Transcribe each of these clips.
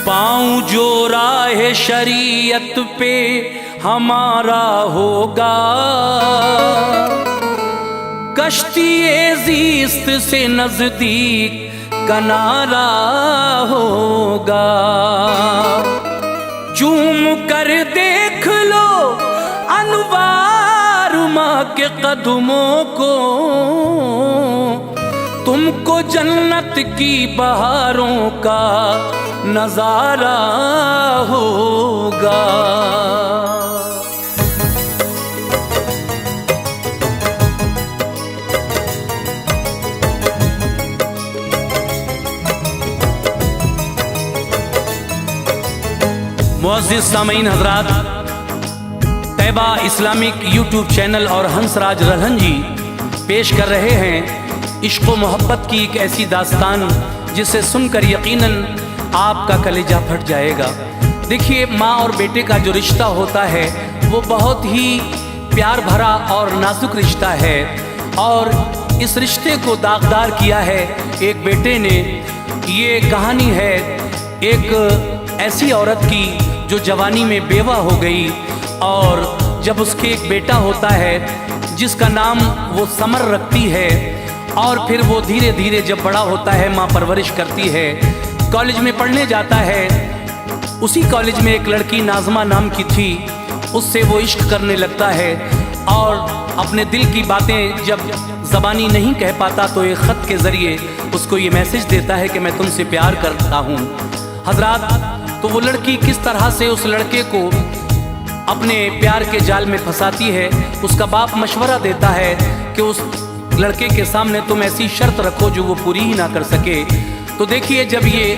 पाँव जो राह शरीयत पे हमारा होगा, कश्ती-ए ज़ीस्त से नजदीक किनारा होगा। चूम कर देख लो अनवार माँ के कदमों को, तुमको जन्नत की बहारों का नजारा होगा। मुअज़्ज़िज़ सामीन हज़रात, तैयबा इस्लामिक यूट्यूब चैनल और हंसराज रल्हन जी पेश कर रहे हैं इश्क़ व मोहब्बत की एक ऐसी दास्तान जिसे सुनकर यकीनन आपका कलेजा फट जाएगा। देखिए, माँ और बेटे का जो रिश्ता होता है वो बहुत ही प्यार भरा और नाजुक रिश्ता है, और इस रिश्ते को दागदार किया है एक बेटे ने। ये कहानी है एक ऐसी औरत की जो जवानी में बेवा हो गई, और जब उसके एक बेटा होता है जिसका नाम वो समर रखती है, और फिर वो धीरे धीरे जब बड़ा होता है माँ परवरिश करती है, कॉलेज में पढ़ने जाता है। उसी कॉलेज में एक लड़की नाज़मा नाम की थी, उससे वो इश्क करने लगता है, और अपने दिल की बातें जब ज़बानी नहीं कह पाता तो एक ख़त के ज़रिए उसको ये मैसेज देता है कि मैं तुमसे प्यार करता हूँ। हज़रात, तो वो लड़की किस तरह से उस लड़के को अपने प्यार के जाल में फंसाती है। उसका बाप मशवरा देता है कि उस लड़के के सामने तुम ऐसी शर्त रखो जो वो पूरी ही ना कर सके। तो देखिए, जब ये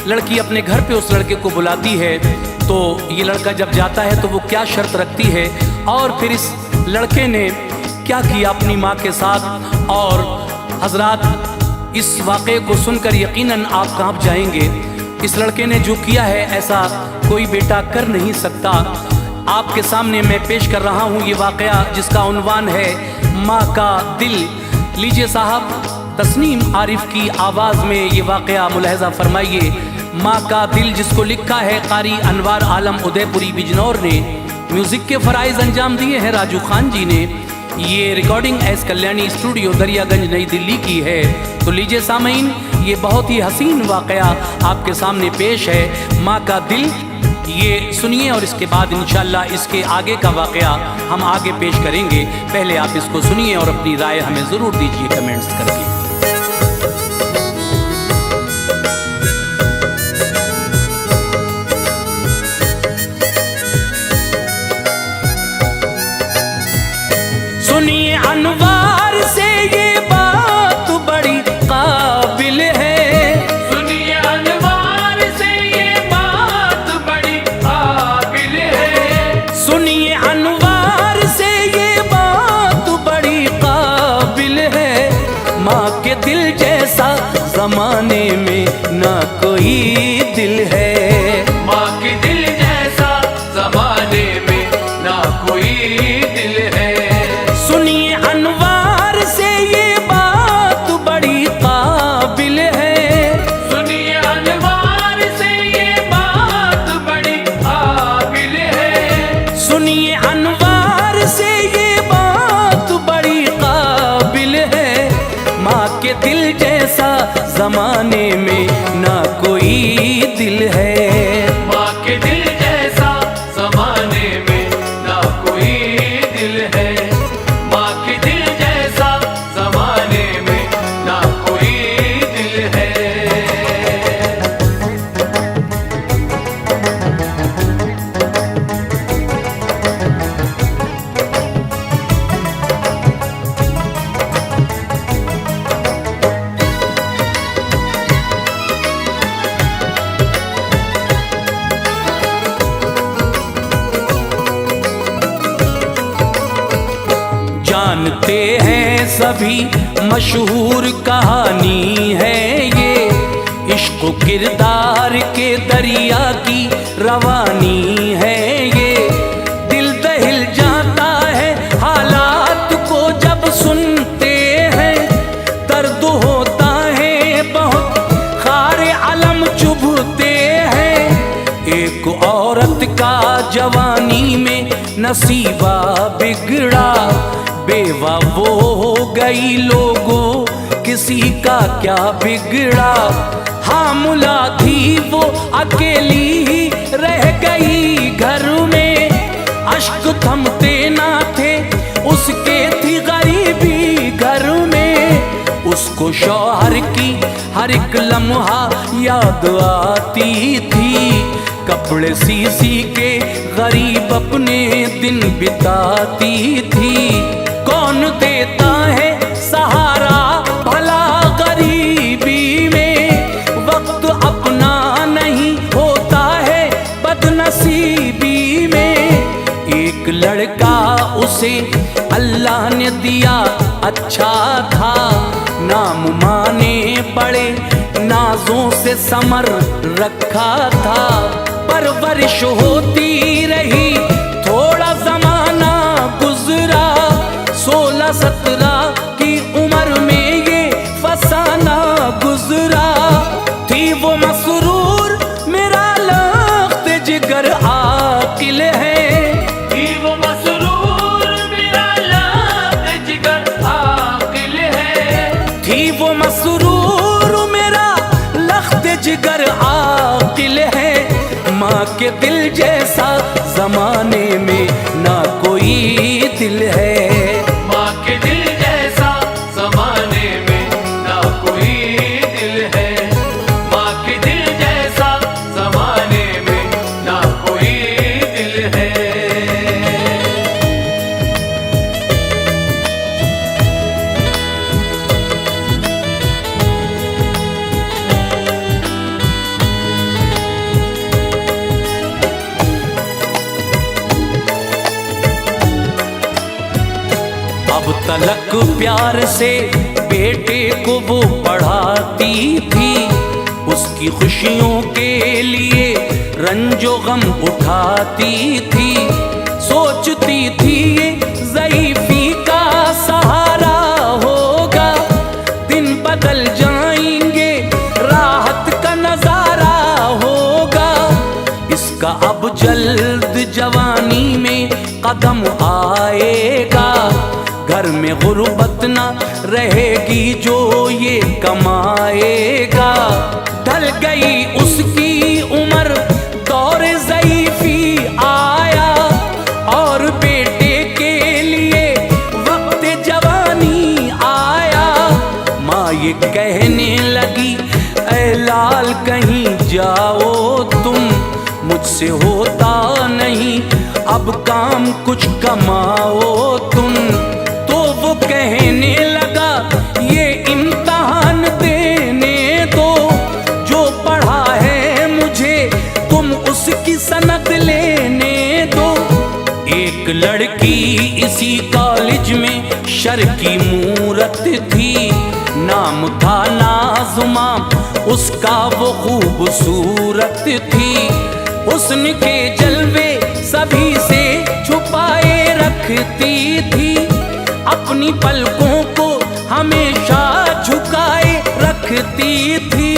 लड़की अपने घर पे उस लड़के को बुलाती है तो ये लड़का जब जाता है तो वो क्या शर्त रखती है, और फिर इस लड़के ने क्या किया अपनी माँ के साथ। और हज़रात, इस वाक़े को सुनकर यकीनन आप काँप जाएंगे। इस लड़के ने जो किया है ऐसा कोई बेटा कर नहीं सकता। आपके सामने मैं पेश कर रहा हूँ ये वाक़या जिसका उन्वान है माँ का दिल। लीजिए साहब, तस्नीम आरिफ की आवाज़ में ये वाक़या मुलाहज़ा फरमाइए। माँ का दिल, जिसको लिखा है कारी अनवार आलम उदयपुरी बिजनौर ने। म्यूज़िक के फ़राइज़ अंजाम दिए हैं राजू खान जी ने। ये recording S Kalyani studio Daryaganj नई दिल्ली की है। तो लीजिए सामीन, ये बहुत ही हसीन वाक़या आपके सामने पेश है, माँ का दिल। ये सुनिए और इसके बाद इंशाअल्लाह इसके आगे का वाक़या हम आगे पेश करेंगे। पहले आप इसको सुनिए और अपनी राय हमें ज़रूर दीजिए कमेंट्स करके। सुनिए अनवार से ये बात बड़ी काबिल है, सुनिए अनवार से ये बात बड़ी काबिल है, सुनिए अनवार से ये बात बड़ी काबिल है। माँ के दिल जैसा ज़माने में ना कोई दिल है, माँ के दिल जैसा ज़माने में ना कोई दिल है। सुनिए अनवार से ये बात बड़ी काबिल है, सुनिए अनवार से ये बात बड़ी काबिल है, सुनिए अनवार से ये बात बड़ी काबिल है। माँ के दिल जैसा ज़माने में ना कोई दिल है, माँ के दिल जैसा ज़माने में ना कोई दिल है, माँ के दिल जैसा ज़माने में ना कोई दिल है। जानते हैं सभी मशहूर कहानी है ये, इश्क किरदार के दरिया की रवानी है ये। दिल दहिल जाता है हालात को जब सुनते हैं, दर्द होता है बहुत खारे अलम चुभते हैं। नसीबा बिगड़ा, बेवा वो हो गई लोगों किसी का क्या बिगड़ा। हामुला थी वो अकेली ही रह गई घर में, अश्क थमते ना थे उसके थी गरीबी घर में। उसको शौहर की हर एक लम्हा याद आती थी, कपड़े सी सी के गरीब अपने दिन बिताती थी। कौन देता है सहारा भला गरीबी में, वक्त अपना नहीं होता है बदनसीबी में। एक लड़का उसे अल्लाह ने दिया अच्छा था, नाम माने बड़े नाजों से समर रखा था। परवरिश होती रही थोड़ा जमाना गुजरा, 16-17 की उम्र में ये फसाना गुजरा। थी वो मसरूर मेरा लख्त जिगर आकिल है, थी वो मसरूर मेरा लख्त जिगर आकिल है। थी वो मसरूर मेरा लख्त जिगर आकिल है। माँ के दिल जैसा जमाने में ना कोई दिल है। माँ के दिल जैसा जमाने में ना कोई दिल है। माँ के दिल जैसा जमाने में ना कोई दिल है। अब तलक प्यार से बेटे को वो पढ़ाती थी, उसकी खुशियों के लिए रंजो गम उठाती थी। सोचती थी ये ज़ईफ़ी का सहारा होगा, दिन बदल जाएंगे राहत का नजारा होगा। इसका अब जल्द जवानी में कदम आएगा, घर में गुर्बत न रहेगी जो ये कमाएगा। ढल गई उसकी उम्र दौर ज़ईफ़ी आया, और बेटे के लिए वक्त जवानी आया। माँ ये कहने लगी ऐ लाल कहीं जाओ तुम, मुझसे होता नहीं अब काम कुछ कमाओ तुम। तो वो कहने लगा ये इम्तिहान देने दो, जो पढ़ा है मुझे तुम उसकी सनद लेने दो। एक लड़की इसी कॉलेज में शर की मूरत थी, नाम था नाज़ुमा उसका वो खूबसूरत थी। हुस्न के जलवे सभी से छुपाए रखती थी, अपनी पलकों को हमेशा झुकाए रखती थी।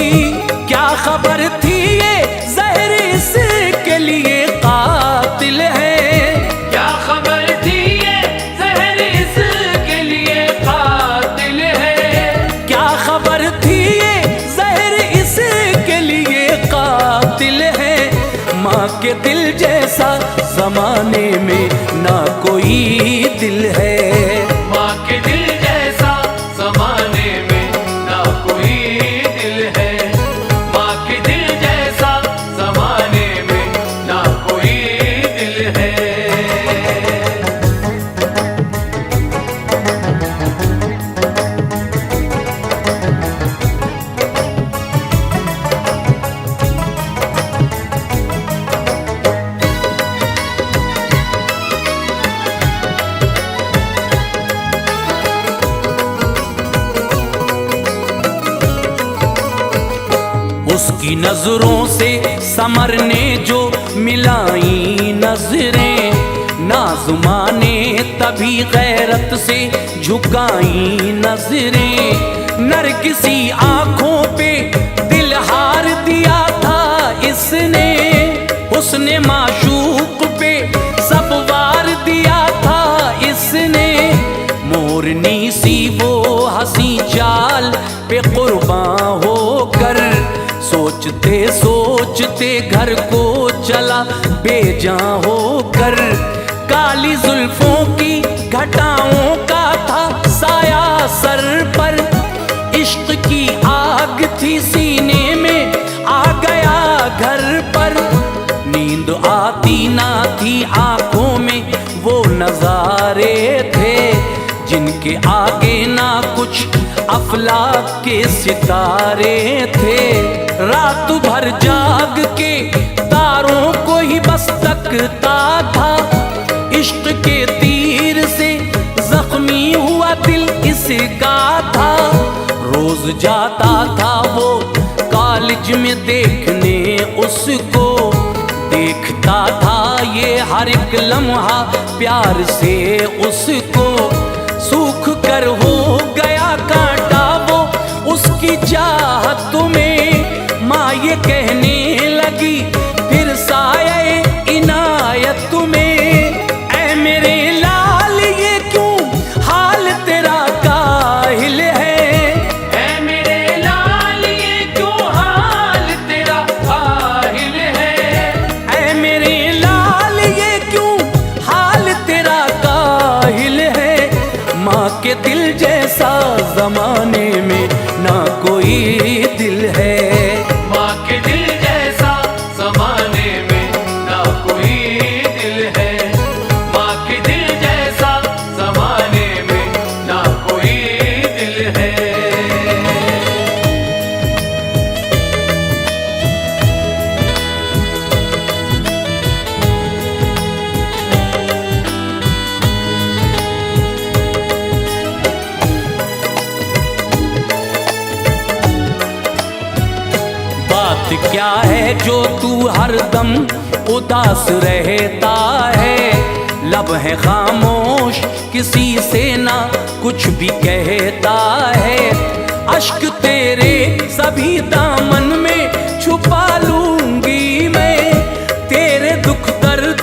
क्या खबर थी ये ज़हर इसके लिए कातिल है, क्या खबर थी ये ज़हर इसके लिए कातिल है। क्या खबर थी ये ज़हर इसके लिए कातिल है। माँ के दिल जैसा जमाने में ना कोई दिल है। माँ के दिल जैसा जमाने में ना कोई दिल है। माँ के दिल जैसा जमाने में ना कोई दिल है। उसकी नजरों से समर ने जो मिलाई नजरें, नाज़ुमा ने तभी गैरत से झुकाई नजरें। नरगिसी आंखों पे दिल हार दिया था इसने, उसने माशूक पे सब वार मोरनी सी वो हंसी चाल पे कुर्बान होकर, सोचते सोचते घर को चला बेजां होकर। काली जुल्फों की घटाओं का था साया सर पर, इश्क की आग थी सीने में आ गया घर पर। नींद आती ना थी आंखों में वो नजारे थे, जिनके आगे ना कुछ अफलाक के सितारे थे। रात भर जाग के तारों को ही बस तकता था, इश्क के तीर से जख्मी हुआ दिल इसका था। रोज जाता था वो कॉलेज में देखने उसको, देखता था ये हर एक लम्हा प्यार से उसको। सूख कर हो गया कांटा वो उसकी चाहत में, माँ ये कहने लगी फिर साये इनायत में। ऐ मेरे लाल ये क्यों हाल तेरा काहिल है, ऐ मेरे लाल ये क्यों हाल तेरा काहिल है। ऐ मेरे लाल ये क्यों हाल तेरा काहिल है। माँ के दिल जैसा जमाने में ना कोई दिल है, माँ के दिल जैसा जमाने में ना कोई दिल है। माँ के दिल जैसा जमाने में ना कोई दिल है। बात क्या है जो तू हरदम उदास रहता है। लब है खामोश किसी से ना कुछ भी कहता है। अश्क तेरे सभी दामन में छुपा लूंगी मैं, तेरे दुख दर्द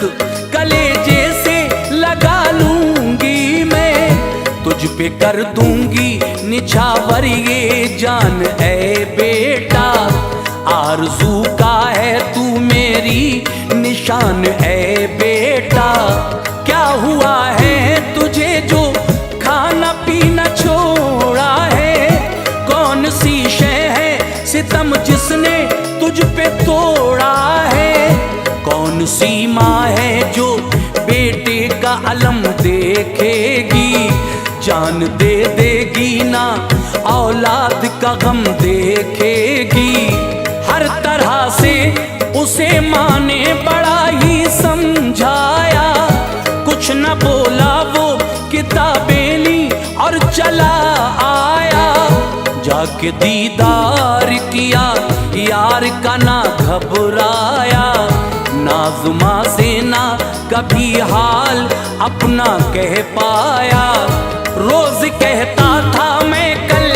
कलेजे से लगा लूंगी मैं। तुझ पे कर दूंगी निछावर ये जान ऐ बेटा, आरज़ू का है तू मेरी निशान ऐ बेटा। क्या हुआ है तुझे जो खाना पीना छोड़ा है, कौन सी शय है सितम जिसने तुझ पे तोड़ा है। कौन सी माँ है जो बेटे का अलम देखेगी, जान दे देगी ना औलाद का गम देखेगी। हर तरह से उसे माँ ने बड़ा ही समझाया, कुछ न बोला वो किताबें ली और चला आया। जाके दीदार किया यार का ना घबराया, नाज़ुमा से ना कभी हाल अपना कह पाया। रोज कहता था मैं कल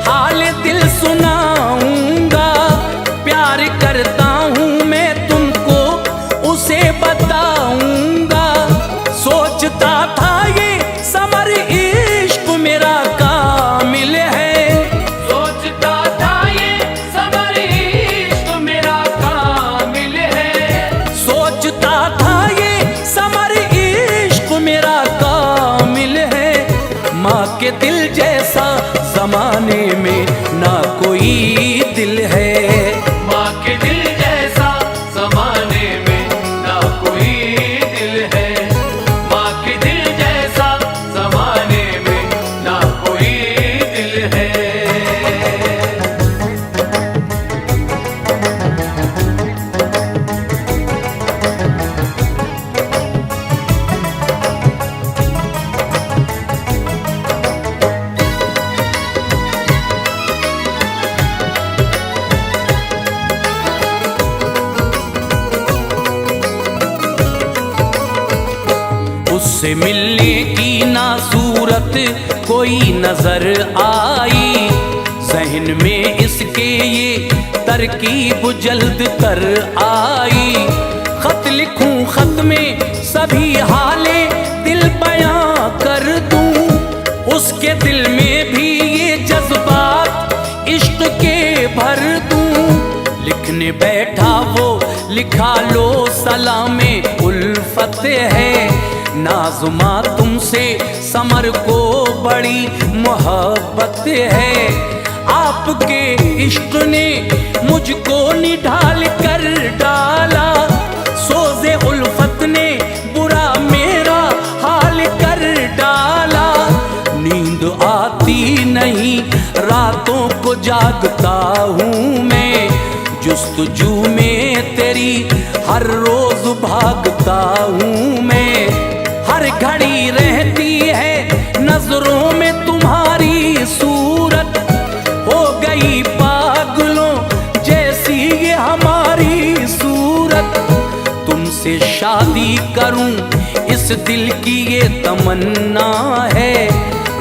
हाल दिल सुनाऊंगा, प्यार करता हूँ मैं तुमको उसे बताऊंगा। सोचता था ये समर इश्क मेरा कामिल है, सोचता था ये समर इश्क मेरा कामिल है। सोचता था ये समर इश्क मेरा कामिल है। माँ के दिल जैसा जमाने में ना कोई दिल है, माँ के दिल जैसा जमाने में ना कोई दिल है। माँ के दिल जैसा जमाने में ना कोई दिल है। उससे मिलने की ना सूरत कोई नजर आई, जहन में इसके ये तरकीब जल्द कर आई। खत लिखूं खत में सभी हाले दिल बयां कर दूं, उसके दिल में भी ये जज्बात इश्क के भर दूं। लिखने बैठा वो लिखा लो सलामे उल्फत है। नाज़ुमा तुमसे समर को बड़ी मोहब्बत है। आपके इश्क ने मुझको निढाल कर डाला, सोज़े उल्फत ने बुरा मेरा हाल कर डाला। नींद आती नहीं रातों को जागता हूँ मैं, जुस्तजू में तेरी हर रोज भागता हूँ मैं। हर घड़ी रहती है नजरों में तुम्हारी सूरत, हो गई पागलों जैसी ये हमारी सूरत। तुमसे शादी करूं इस दिल की ये तमन्ना है,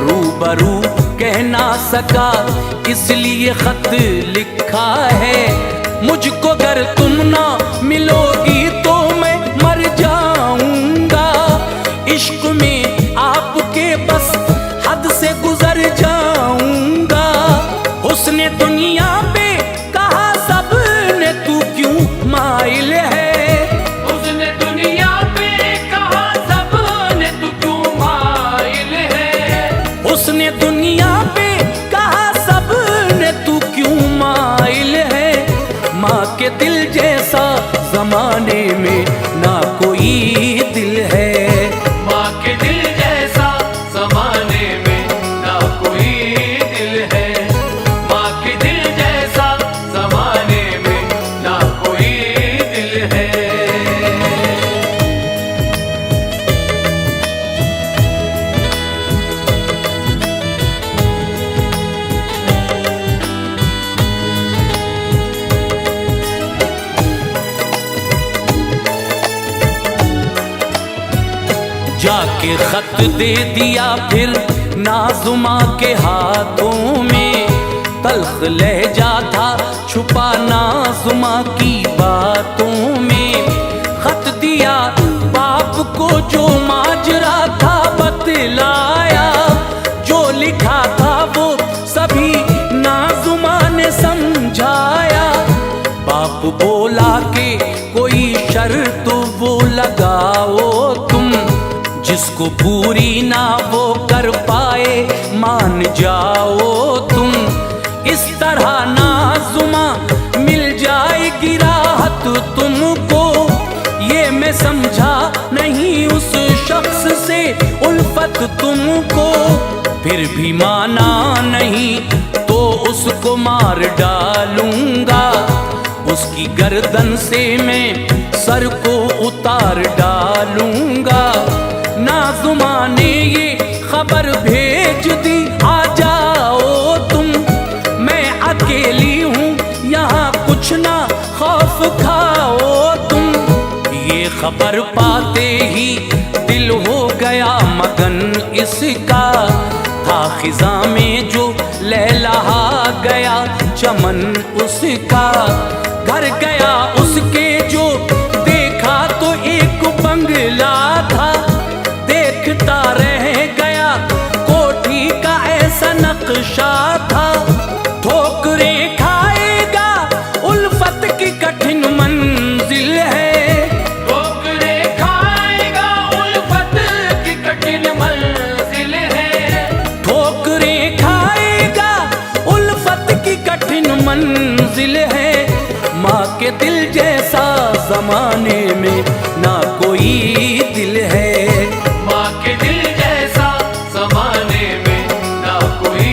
रूबरू कह ना सका इसलिए खत लिखा है। मुझको अगर तुम ना मिलोगी तो मैं मर जाऊंगा, इश्क में आपके बस हद से गुजर जाऊंगा। उसने दुनिया पे कहा सबने तू क्यों माइल है, उसने दुनिया पे कहा सबने तू क्यों माइल है। उसने दुनिया पे कहा सबने तू क्यों माइल है। माँ के दिल जैसा जमाने में ना कोई दिल है। माँ के दिल जैसा जमाने में ना कोई दिल है। माँ के दिल जैसा जमाने में ना कोई दिल है। जाके खत दे दिया फिर नाज़ुमा के हाथों में, तल्ख लहजा था छुपा नाज़ुमा की बातों में। खत दिया बाप को जो माजरा था बतलाया, जो लिखा था वो सभी नाज़ुमा ने समझाया। बाप बोला कि कोई शर्त वो लगाओ तुम, जिसको पूरी ना वो कर पाए मान जाओ तुम। इस तरह नाज़ुमा मिल जाएगी राहत तुमको, ये मैं समझा नहीं उस शख्स से उल्फत तुमको। फिर भी माना नहीं तो उसको मार डालूंगा, उसकी गर्दन से मैं सर को उतार डालूंगा। नाज़ुमा ने ये खबर भेज दी आ जाओ तुम, मैं अकेली हूँ यहाँ कुछ ना खौफ खाओ तुम। ये खबर पाते ही दिल हो गया मगन इसका, था खिज़ा में जो लहलहा गया चमन उसका। घर गया उसके जो देखा तो एक बंगला था, देखता रह गया कोठी का ऐसा नक्शा था। ठोकरें खाएगा उल्फत की कठिन मंजिल है, ठोकरें खाएगा उल्फत की कठिन मंजिल है। ठोकरें खाएगा उल्फत की कठिन मंजिल है। माँ के दिल जैसा जमाने में ना कोई दिल है। माँ के दिल जैसा जमाने में ना कोई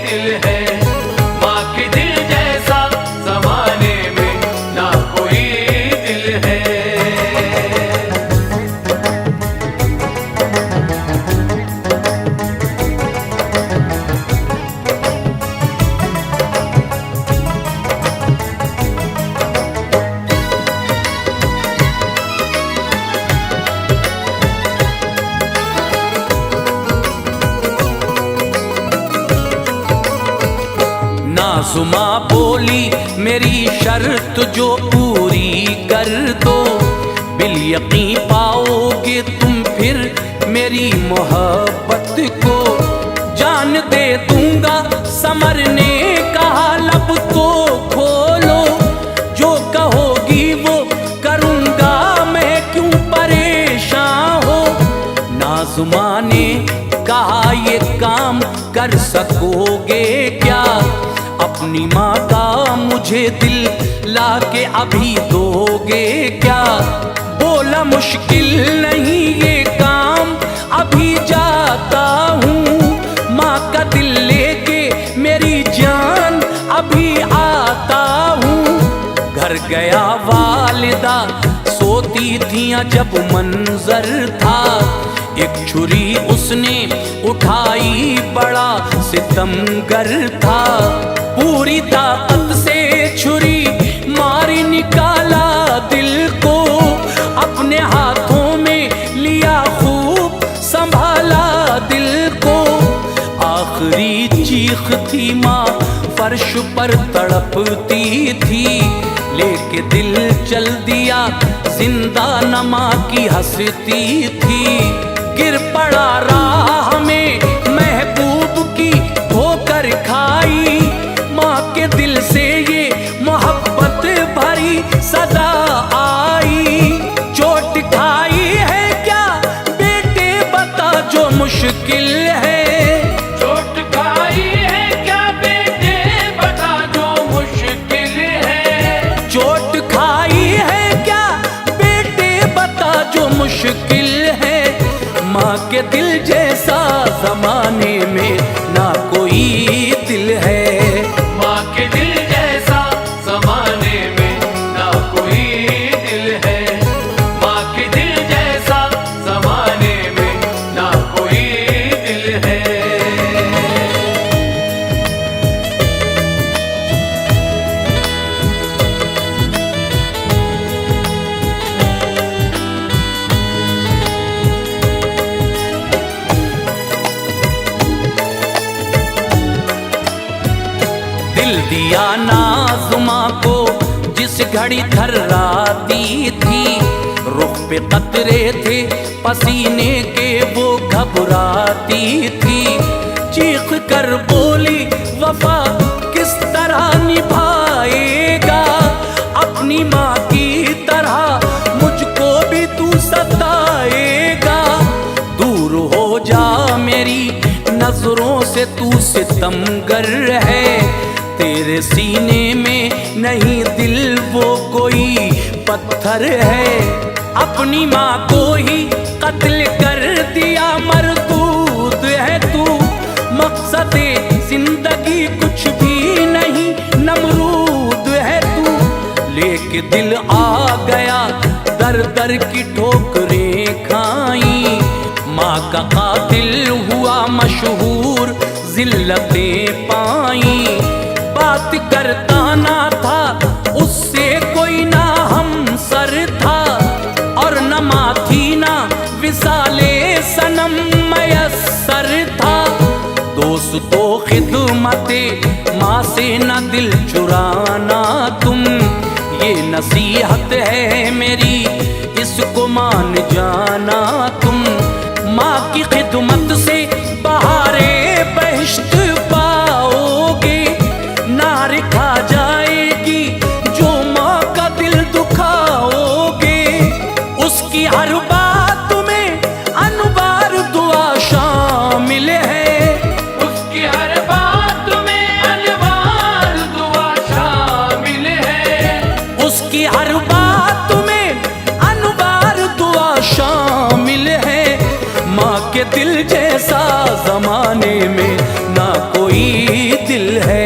दिल है। माँ के दिल जैसा जमाने में ना कोई दिल है। नाज़ुमा बोली मेरी शर्त जो पूरी कर दो, बिल यकीन पाओगे तुम फिर मेरी मोहब्बत को। कर सकोगे क्या? अपनी माँ का मुझे दिल लाके अभी दोगे क्या? बोला मुश्किल नहीं ये काम, अभी जाता हूँ। माँ का दिल लेके मेरी जान अभी आता हूँ। घर गया वालिदा सोती थियां जब मंजर था, एक छुरी उसने उठाई बड़ा सितमगर था। पूरी ताकत से छुरी मारी निकाला दिल को, अपने हाथों में लिया खूब संभाला दिल को। आखिरी चीख थी माँ फर्श पर तड़पती थी, लेके दिल चल दिया जिंदा नमा की हंसती थी। गिर पड़ा राह में महबूब की ठोकर खाई, माँ के दिल से ये मोहब्बत भरी सदा आई। चोट खाई है क्या बेटे बता जो मुश्किल है? चोट खाई है क्या बेटे बता जो मुश्किल है? चोट खाई है क्या बेटे बता जो मुश्किल है? माँ के दिल जैसा जमाने में ना कोई दिल है। माँ के दिल जैसा जमाने में ना कोई दिल है। माँ के दिल जैसा जमाने में ना कोई दिल है। दिल दिया नाज़ुमा को जिस घड़ी थर्राती थी, रुख पे कतरे थे पसीने के वो घबराती थी। चीख कर बोली वफा किस तरह निभाएगा, अपनी माँ की तरह मुझको भी तू सताएगा। दूर हो जा मेरी नजरों से तू सितमगर है, तेरे सीने में नहीं दिल वो कोई पत्थर है। अपनी माँ को ही कत्ल कर दिया मरदूद है तू, मकसदे जिंदगी कुछ भी नहीं नमरूद है तू। लेके दिल आ गया दर दर की ठोकरें खाई, माँ का कातिल हुआ मशहूर जिल्लतें पाई। बात करता ना था उससे कोई ना हमसर था, और न माँ थी ना विसाले सनम मयस्सर था। दोस्तों खिदमते माँ से न दिल चुराना तुम, ये नसीहत है मेरी इसको मान जाना तुम। माँ की खिदमत से बहारे बहिश्त पाओगे, नार खा जाएगी जो माँ का दिल दुखाओगे। उसकी हर बात में अनवार दुआ शामिल है, उसकी हर बात में अनवार दुआ शामिल है। उसकी हर बात में अनवार दुआ शामिल है। माँ के दिल जैसा जमाने में ना कोई दिल है।